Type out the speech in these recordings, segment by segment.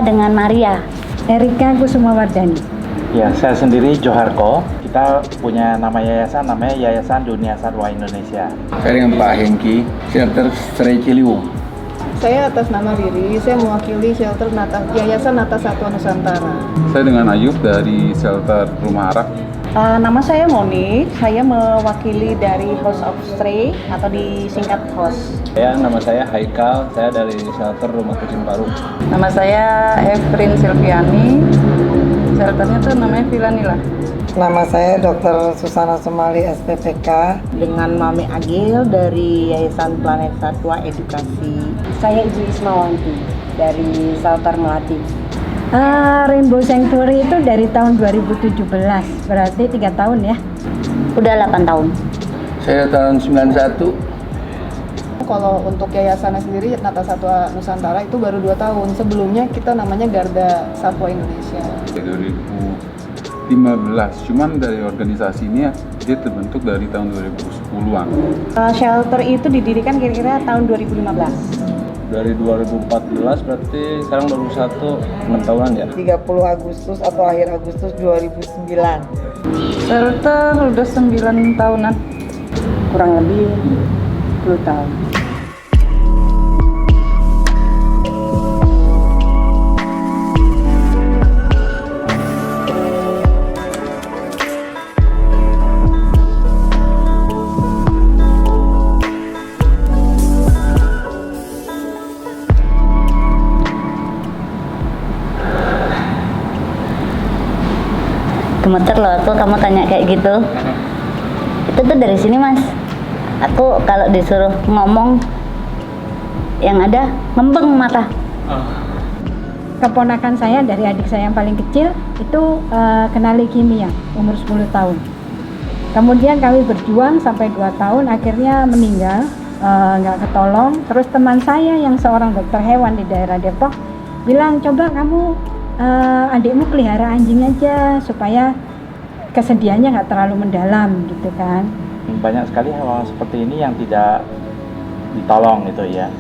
dengan Maria. Erika Kusumawardani. Ya, saya sendiri Joharko. Kita punya nama yayasan, namanya Yayasan Dunia Satwa Indonesia. Saya dengan Pak Hengki, Shelter Stray Ciliwung. Saya atas nama Riri, saya mewakili shelter Yayasan Nata Satwa Nusantara. Saya dengan Ayub dari Shelter Rumah Arak. Nama saya Moni, saya mewakili dari House of Stray atau disingkat HOS. Nama saya Haikal, saya dari Shelter Rumah Kucing Baru. Nama saya Efrin Silviani, shelternya tuh namanya Villa Nila. Nama saya Dr. Susana Sumali SPPK. Dengan Mami Agil dari Yayasan Planet Satwa Edukasi. Saya Ibu Ismawanti dari Shelter Melati. Rainbow Sanctuary itu dari tahun 2017, berarti 3 tahun ya? Udah 8 tahun. Saya tahun 91. Kalau untuk yayasannya sendiri, Nata Satwa Nusantara itu baru 2 tahun. Sebelumnya kita namanya Garda Satwa Indonesia. 2015, cuman dari organisasi ini dia terbentuk dari tahun 2010-an. Shelter itu didirikan kira-kira tahun 2015. Dari 2014 berarti sekarang baru 6 tahunan ya? 30 Agustus atau akhir Agustus 2009. Shelter udah 9 tahunan. Kurang lebih 10 tahun. Gemeter loh aku kamu tanya kayak gitu. Itu tuh dari sini mas. Aku kalau disuruh ngomong yang ada ngembeng mata. Keponakan saya dari adik saya yang paling kecil itu kena leukemia umur 10 tahun. Kemudian kami berjuang sampai 2 tahun, akhirnya meninggal, nggak ketolong. Terus teman saya yang seorang dokter hewan di daerah Depok bilang, coba kamu adikmu pelihara anjing aja supaya kesedihannya nggak terlalu mendalam gitu kan. Banyak sekali hewan seperti ini yang tidak ditolong gitu ya.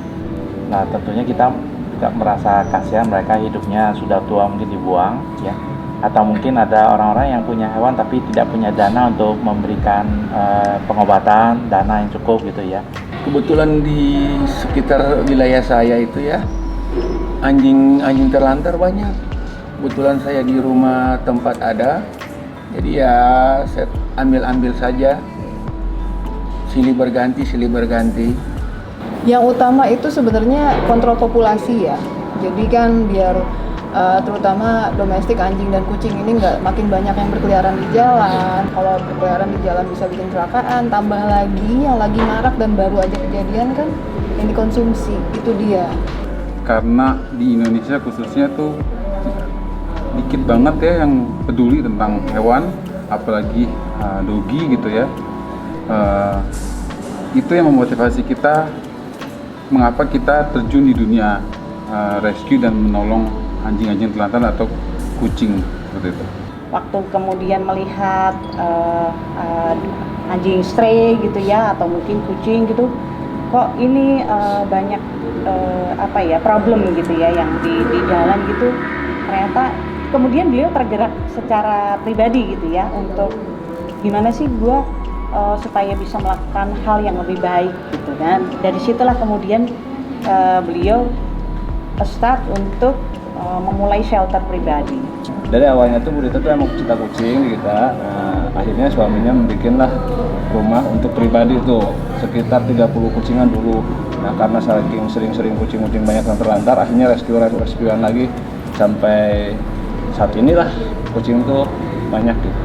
Nah tentunya kita juga merasa kasihan, mereka hidupnya sudah tua mungkin dibuang ya. Atau mungkin ada orang-orang yang punya hewan tapi tidak punya dana untuk memberikan pengobatan, dana yang cukup gitu ya. Kebetulan di sekitar wilayah saya itu ya, anjing terlantar banyak. Kebetulan saya di rumah tempat ada, jadi ya saya ambil saja, silih berganti. Yang utama itu sebenarnya kontrol populasi ya. Jadi kan biar terutama domestik anjing dan kucing ini nggak makin banyak yang berkeliaran di jalan. Kalau berkeliaran di jalan bisa bikin kecelakaan, tambah lagi yang lagi marak dan baru aja kejadian kan yang dikonsumsi, itu dia. Karena di Indonesia khususnya tuh dikit banget ya yang peduli tentang hewan, apalagi dogi gitu ya. Itu yang memotivasi kita mengapa kita terjun di dunia rescue dan menolong anjing-anjing telantar atau kucing seperti itu. Waktu kemudian melihat anjing stray gitu ya, atau mungkin kucing gitu, kok ini banyak problem gitu ya yang di jalan gitu, ternyata kemudian beliau tergerak secara pribadi gitu ya untuk gimana sih gue supaya bisa melakukan hal yang lebih baik gitu kan. Dari situlah kemudian beliau start untuk memulai shelter pribadi. Dari awalnya tuh Bu Rita tuh emang cinta kucing kita, akhirnya suaminya membikinlah rumah untuk pribadi tuh sekitar 30 kucingan dulu. Nah karena saking sering kucing-kucing banyak yang terlantar, akhirnya rescuean lagi sampai saat inilah kucing tuh banyak gitu.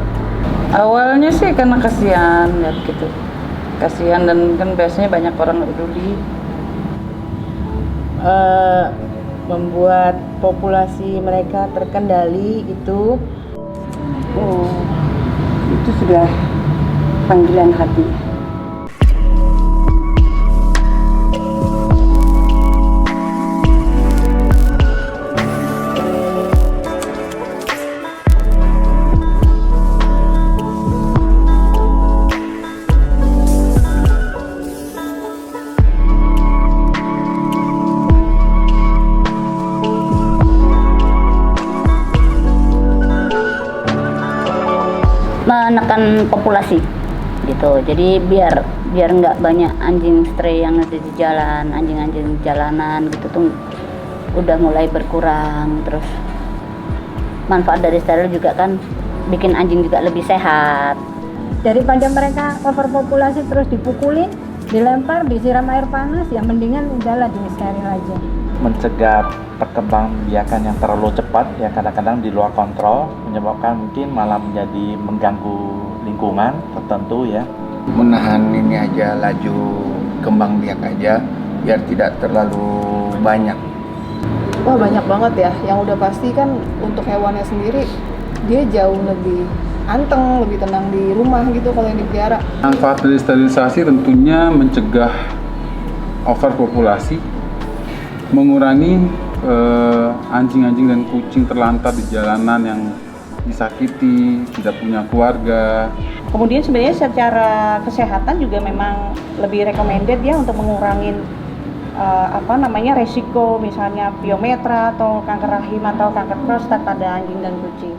Awalnya sih karena kasihan lihat gitu, kasihan dan kan biasanya banyak orang nggak peduli. Membuat populasi mereka terkendali itu sudah panggilan hati. menekan populasi gitu. Jadi biar nggak banyak anjing stray yang ada di jalan, anjing-anjing jalanan gitu tuh udah mulai berkurang. Terus manfaat dari steril juga kan bikin anjing juga lebih sehat. Daripada mereka overpopulasi terus dipukulin, dilempar, disiram air panas, yang mendingan udahlah di steril aja. Mencegah perkembangbiakan yang terlalu cepat ya, kadang-kadang di luar kontrol, menyebabkan mungkin malah menjadi mengganggu lingkungan tertentu ya. Menahan ini aja, laju kembang biak aja biar tidak terlalu banyak. Wah, banyak banget ya. Yang udah pasti kan untuk hewannya sendiri dia jauh lebih anteng, lebih tenang di rumah gitu kalau yang dipelihara. Manfaat dari sterilisasi tentunya mencegah overpopulasi, mengurangi anjing-anjing dan kucing terlantar di jalanan yang disakiti, tidak punya keluarga. Kemudian sebenarnya secara kesehatan juga memang lebih recommended ya untuk mengurangin resiko misalnya piometra atau kanker rahim atau kanker prostat pada anjing dan kucing.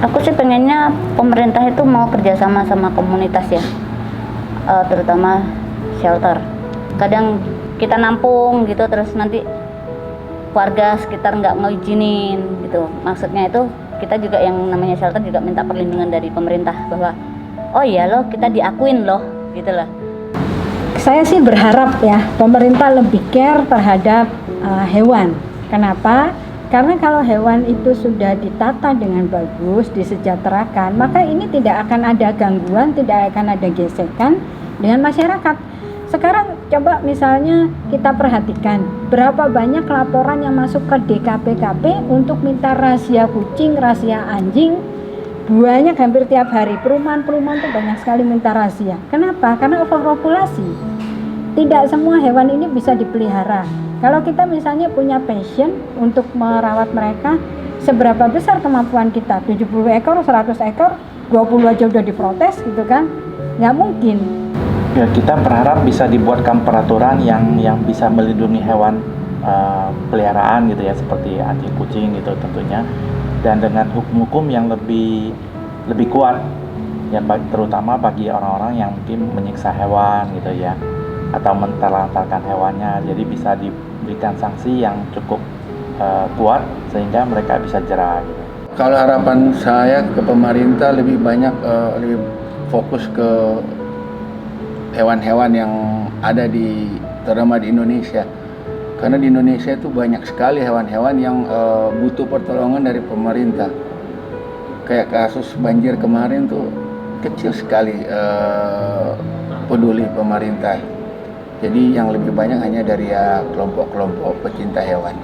Aku sih pengennya pemerintah itu mau kerjasama sama komunitas ya, terutama shelter. Kadang kita nampung gitu, terus nanti warga sekitar nggak ngizinin gitu. Maksudnya itu kita juga yang namanya shelter juga minta perlindungan dari pemerintah bahwa oh iya loh kita diakuin loh gitu loh. Saya sih berharap ya pemerintah lebih care terhadap hewan. Kenapa? Karena kalau hewan itu sudah ditata dengan bagus, disejahterakan, maka ini tidak akan ada gangguan, tidak akan ada gesekan dengan masyarakat. Sekarang coba misalnya kita perhatikan berapa banyak laporan yang masuk ke DKPKP untuk minta razia kucing, razia anjing. Banyak, hampir tiap hari. Perumahan-perumahan itu banyak sekali minta razia. Kenapa? Karena overpopulasi. Tidak semua hewan ini bisa dipelihara. Kalau kita misalnya punya passion untuk merawat mereka, seberapa besar kemampuan kita? 70 ekor, 100 ekor, 20 aja udah diprotes gitu kan? Nggak mungkin. Ya, kita berharap bisa dibuatkan peraturan yang bisa melindungi hewan peliharaan gitu ya, seperti anjing kucing gitu tentunya, dan dengan hukum-hukum yang lebih kuat ya, terutama bagi orang-orang yang mungkin menyiksa hewan gitu ya, atau menterlantarkan hewannya. Jadi bisa diberikan sanksi yang cukup kuat sehingga mereka bisa jera gitu. Kalau harapan saya ke pemerintah lebih banyak lebih fokus ke hewan-hewan yang ada terutama di Indonesia. Karena di Indonesia itu banyak sekali hewan-hewan yang butuh pertolongan dari pemerintah. kayak kasus banjir kemarin tuh kecil sekali peduli pemerintah. Jadi yang lebih banyak hanya dari ya kelompok-kelompok pecinta hewan.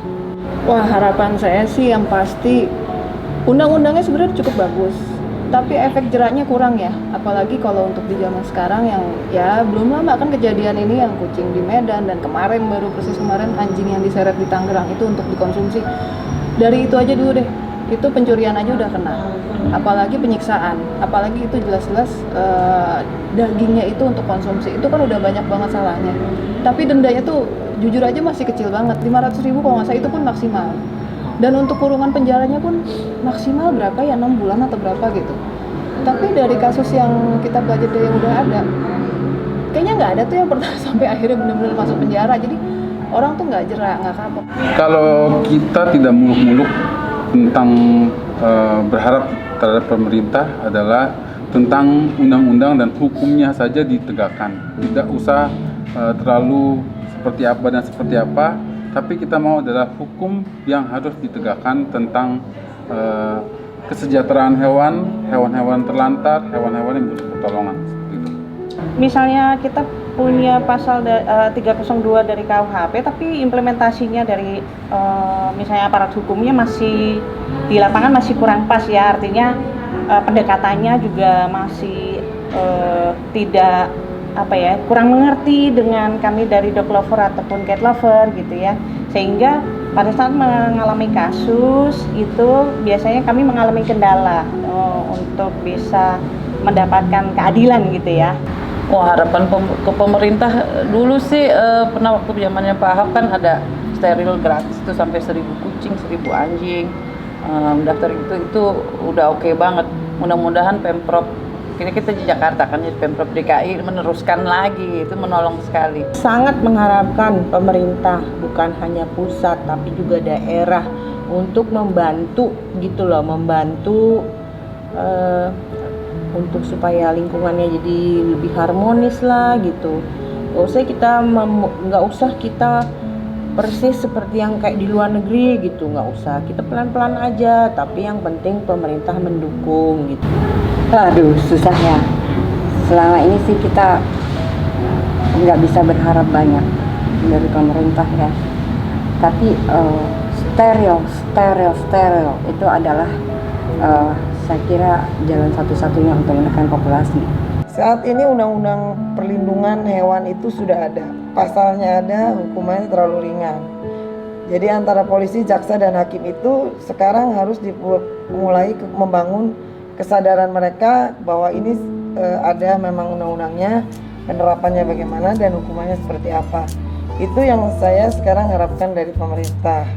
Wah, harapan saya sih yang pasti undang-undangnya sebenarnya cukup bagus, tapi efek jeraknya kurang ya. Apalagi kalau untuk di zaman sekarang yang ya belum lama kan kejadian ini yang kucing di Medan, dan kemarin baru persis kemarin anjing yang diseret di Tangerang itu untuk dikonsumsi. Dari itu aja dulu deh, itu pencurian aja udah kena, apalagi penyiksaan, apalagi itu jelas-jelas dagingnya itu untuk konsumsi, itu kan udah banyak banget salahnya. Tapi dendanya tuh jujur aja masih kecil banget, 500.000 kalau nggak salah, itu pun maksimal. Dan untuk kurungan penjaranya pun maksimal berapa ya, 6 bulan atau berapa gitu. Tapi dari kasus yang kita pelajari yang udah ada, kayaknya nggak ada tuh yang pernah sampai akhirnya benar-benar masuk penjara. Jadi orang tuh nggak jerak, nggak kapok. Kalau kita tidak muluk-muluk tentang berharap terhadap pemerintah adalah tentang undang-undang dan hukumnya saja ditegakkan. Tidak usah terlalu seperti apa dan seperti apa, tapi kita mau adalah hukum yang harus ditegakkan tentang kesejahteraan hewan, hewan-hewan terlantar, hewan-hewan yang butuh pertolongan. Misalnya kita punya pasal 302 dari KUHP, tapi implementasinya dari misalnya aparat hukumnya masih di lapangan masih kurang pas ya, artinya pendekatannya juga masih tidak kurang mengerti dengan kami dari dog lover ataupun cat lover gitu ya, sehingga pada saat mengalami kasus itu biasanya kami mengalami kendala untuk bisa mendapatkan keadilan gitu ya. Wah, harapan ke pemerintah dulu sih pernah waktu zamannya Pak Ahok kan ada steril gratis itu sampai 1.000 kucing, 1.000 anjing. Daftar itu udah oke banget. Mudah-mudahan Pemprov, ini kita di Jakarta kan, jadi Pemprov DKI meneruskan lagi, itu menolong sekali. Sangat mengharapkan pemerintah, bukan hanya pusat tapi juga daerah, untuk membantu gitu loh, membantu untuk supaya lingkungannya jadi lebih harmonis lah gitu. Nggak usah kita persis seperti yang kayak di luar negeri gitu, nggak usah, kita pelan-pelan aja, tapi yang penting pemerintah mendukung gitu. Aduh, susah ya. Selama ini sih kita nggak bisa berharap banyak dari pemerintah ya. Tapi steril itu adalah saya kira jalan satu-satunya untuk menekan populasi. Saat ini undang-undang perlindungan hewan itu sudah ada, pasalnya ada, hukumannya terlalu ringan. Jadi antara polisi, jaksa, dan hakim itu sekarang harus mulai membangun kesadaran mereka bahwa ini ada memang undang-undangnya, penerapannya bagaimana, dan hukumannya seperti apa. Itu yang saya sekarang harapkan dari pemerintah.